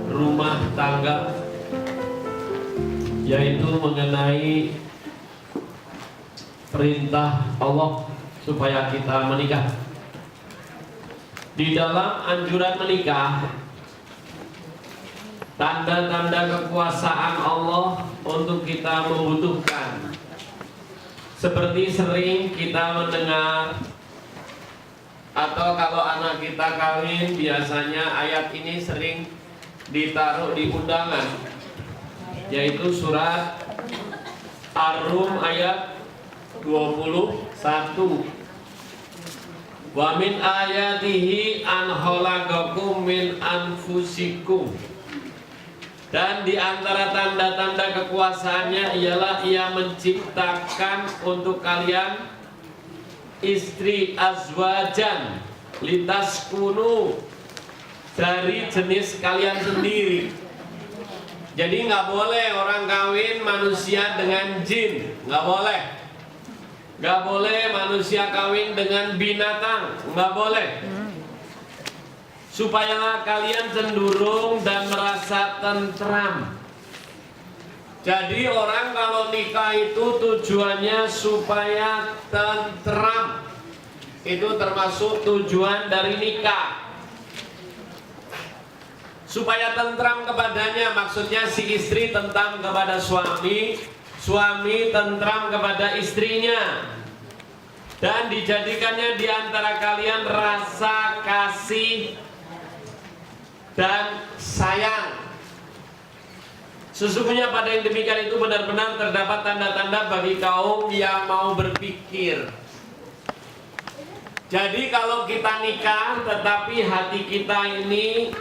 rumah tangga, yaitu mengenai perintah Allah supaya kita menikah. Di dalam anjuran menikah, tanda-tanda kekuasaan Allah untuk kita membutuhkan. Seperti sering kita mendengar, atau kalau anak kita kawin, biasanya ayat ini sering ditaruh di undangan, yaitu surat Ar-Rum ayat 21. Wa min ayatihi an khalaqakum min anfusikum. Dan di antara tanda-tanda kekuasaannya ialah Ia menciptakan untuk kalian istri azwajan litaskunu, dari jenis kalian sendiri. Jadi nggak boleh orang kawin manusia dengan jin, nggak boleh. Nggak boleh manusia kawin dengan binatang, nggak boleh. Supaya kalian cenderung dan merasa tentram. Jadi orang kalau nikah itu tujuannya supaya tentram. Itu termasuk tujuan dari nikah. Supaya tentram kepadanya, maksudnya si istri tentram kepada suami, suami tentram kepada istrinya, dan dijadikannya di antara kalian rasa kasih dan sayang. Sesungguhnya pada yang demikian itu benar-benar terdapat tanda-tanda bagi kaum yang mau berpikir. Jadi kalau kita nikah tetapi hati kita ini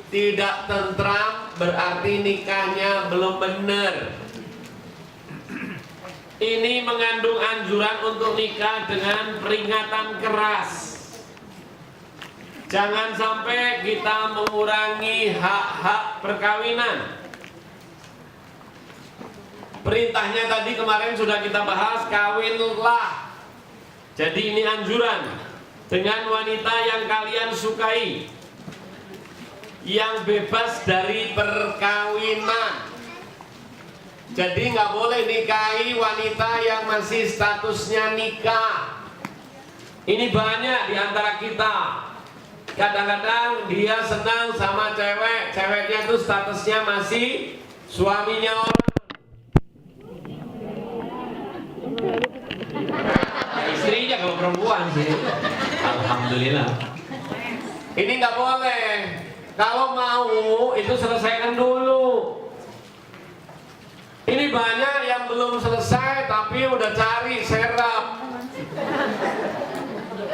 tidak tentram, berarti nikahnya belum benar. Ini mengandung anjuran untuk nikah dengan peringatan keras. Jangan sampai kita mengurangi hak-hak perkawinan. Perintahnya tadi kemarin sudah kita bahas, kawinlah. Jadi ini anjuran dengan wanita yang kalian sukai, yang bebas dari perkawinan. Jadi nggak boleh nikahi wanita yang masih statusnya nikah. Ini banyak di antara kita. Kadang-kadang dia senang sama cewek, ceweknya itu statusnya masih suaminya orang. Ya, istrinya kalau perempuan sih. Alhamdulillah. Ini nggak boleh. Kalau mau itu selesaikan dulu. Ini banyak yang belum selesai tapi udah cari serap.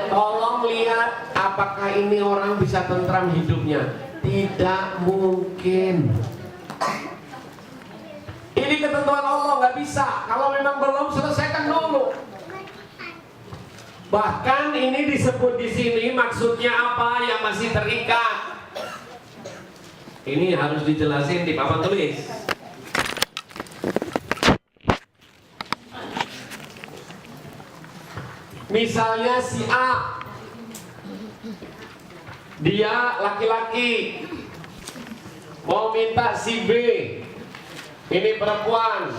Tolong lihat apakah ini orang bisa tentram hidupnya. Tidak mungkin. Ini ketentuan Allah, nggak bisa. Kalau memang belum, selesaikan dulu. Bahkan ini disebut di sini maksudnya apa yang masih terikat. Ini harus dijelasin di papan tulis. Misalnya si A, dia laki-laki mau minta si B, ini perempuan.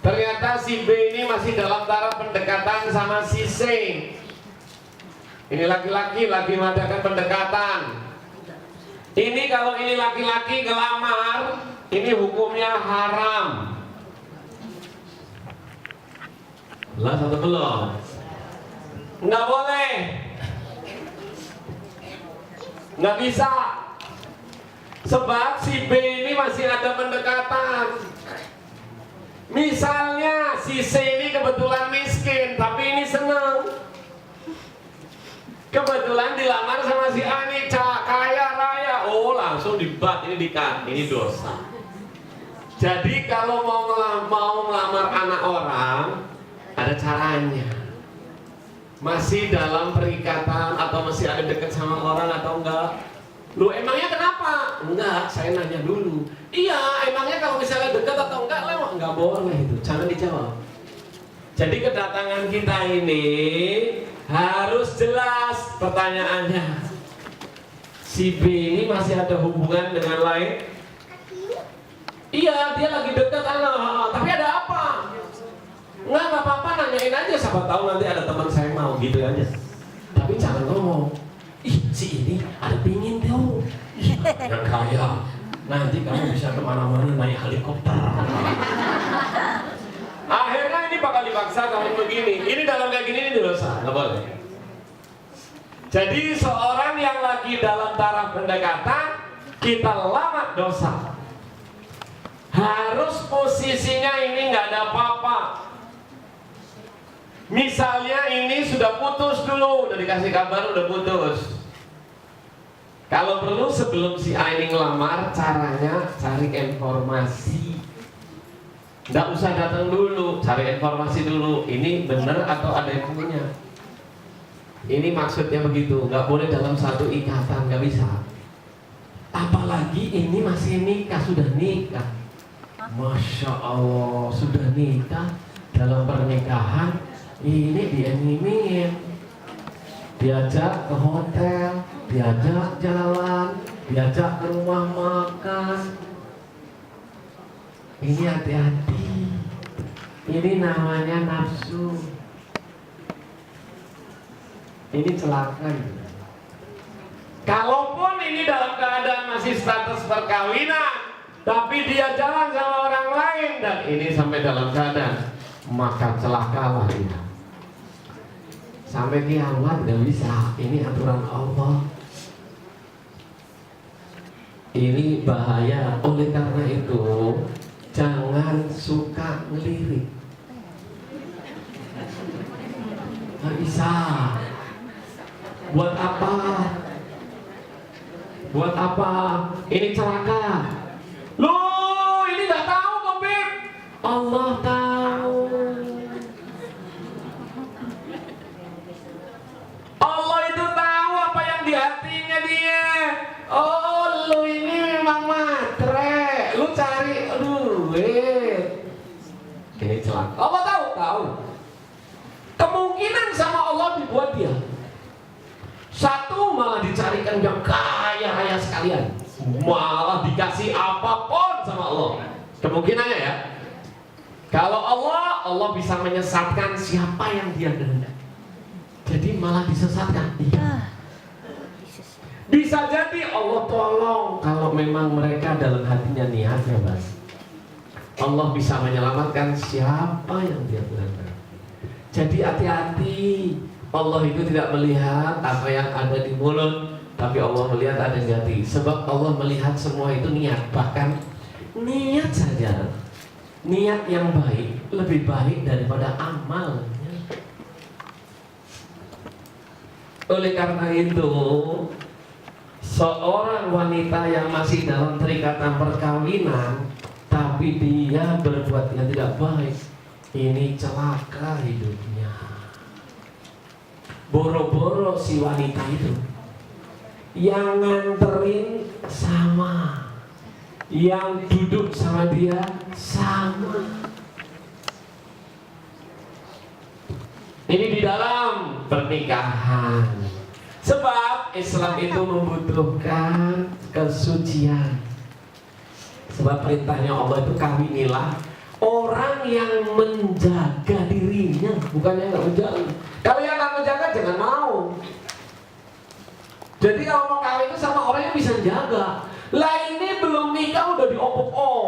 Ternyata si B ini masih dalam taraf pendekatan sama si C. Ini laki-laki lagi mengadakan pendekatan. Ini kalau ini laki-laki ngelamar, ini hukumnya haram. Lah satu belum. Nggak boleh. Nggak bisa. Sebab si B ini masih ada pendekatan. Misalnya si C ini kebetulan miskin, tapi ini senang. Kebetulan dilamar sama si A ini kaya raya. Oh langsung dibat, ini dikat, ini dosa. Jadi kalau mau melamar anak orang, ada caranya. Masih dalam perikatan atau masih ada dekat sama orang atau enggak? Lu emangnya kenapa? Enggak, saya nanya dulu. Iya, emangnya kalau misalnya dekat atau enggak lewat? Enggak boleh itu, jangan dijawab. Jadi kedatangan kita ini harus jelas pertanyaannya. si B ini masih ada hubungan dengan lain. Iya, dia lagi dekat anak, tapi ada apa? Nggak apa-apa, nanyain aja, siapa tahu nanti ada teman saya mau, gitu aja. Tapi jangan ngomong, ih si ini ada pingin tuh, yang kaya, nanti kamu bisa kemana-mana naik helikopter. Akhirnya ini bakal dipaksa kamu begini. Ini dalam kayak gini ini dosa, nggak boleh. Jadi seorang yang lagi dalam taraf pendekatan, kita lamar dosa. Harus posisinya ini nggak ada apa-apa. Misalnya ini sudah putus dulu, udah dikasih kabar udah putus. Kalau perlu sebelum si A ini ngelamar, caranya cari informasi. Nggak usah datang dulu, cari informasi dulu. Ini benar atau ada yang punya? Ini maksudnya begitu, nggak boleh dalam satu ikatan, nggak bisa. Apalagi ini masih nikah, sudah nikah. Masya Allah, sudah nikah, dalam pernikahan ini diiming-imingin, diajak ke hotel, diajak jalan, diajak ke rumah makan. Ini hati-hati, ini namanya nafsu, ini celaka. Kalaupun ini dalam keadaan masih status perkawinan, tapi dia jalan sama orang lain dan ini sampai dalam keadaan, maka celakalah dia. Sampai kiamat gak bisa. Ini aturan Allah. Ini bahaya. Oleh karena itu, jangan suka ngelirik. Gak bisa. Buat apa? Buat apa? Ini celaka. Loh, ini nggak tahu kok, Beb. Allah tahu. Allah itu tahu apa yang di hatinya dia. Oh, lu ini memang matre. Lu cari duit. Ini celaka. Allah tahu, tahu. Kemungkinan sama Allah dibuat dia. Satu malah dicarikan yang kaya-kaya sekalian. Malah dikasih apapun sama Allah. Kemungkinannya ya. Kalau Allah bisa menyesatkan siapa yang dia kehendaki. Jadi malah disesatkan. Iya. Bisa jadi Allah tolong kalau memang mereka dalam hatinya niatnya baik. Allah bisa menyelamatkan siapa yang dia kehendaki. Jadi hati-hati. Allah itu tidak melihat apa yang ada di mulut, tapi Allah melihat ada di hati. Sebab Allah melihat semua itu niat. Bahkan niat saja, niat yang baik lebih baik daripada amalnya. Oleh karena itu, seorang wanita yang masih dalam perikatan perkawinan, tapi dia berbuat yang tidak baik, ini celaka hidupnya. Boro-boro si wanita itu yang nganterin sama, yang duduk sama dia sama. Ini di dalam pernikahan. Sebab Islam itu membutuhkan kesucian. Sebab perintahnya Allah itu kawinilah orang yang menjaga dirinya, bukannya nggak menjaga. Kalau yang nggak menjaga jangan mau. Jadi kalau mau kawin itu sama orang yang bisa jaga. Lah ini belum nikah udah diopok-opok.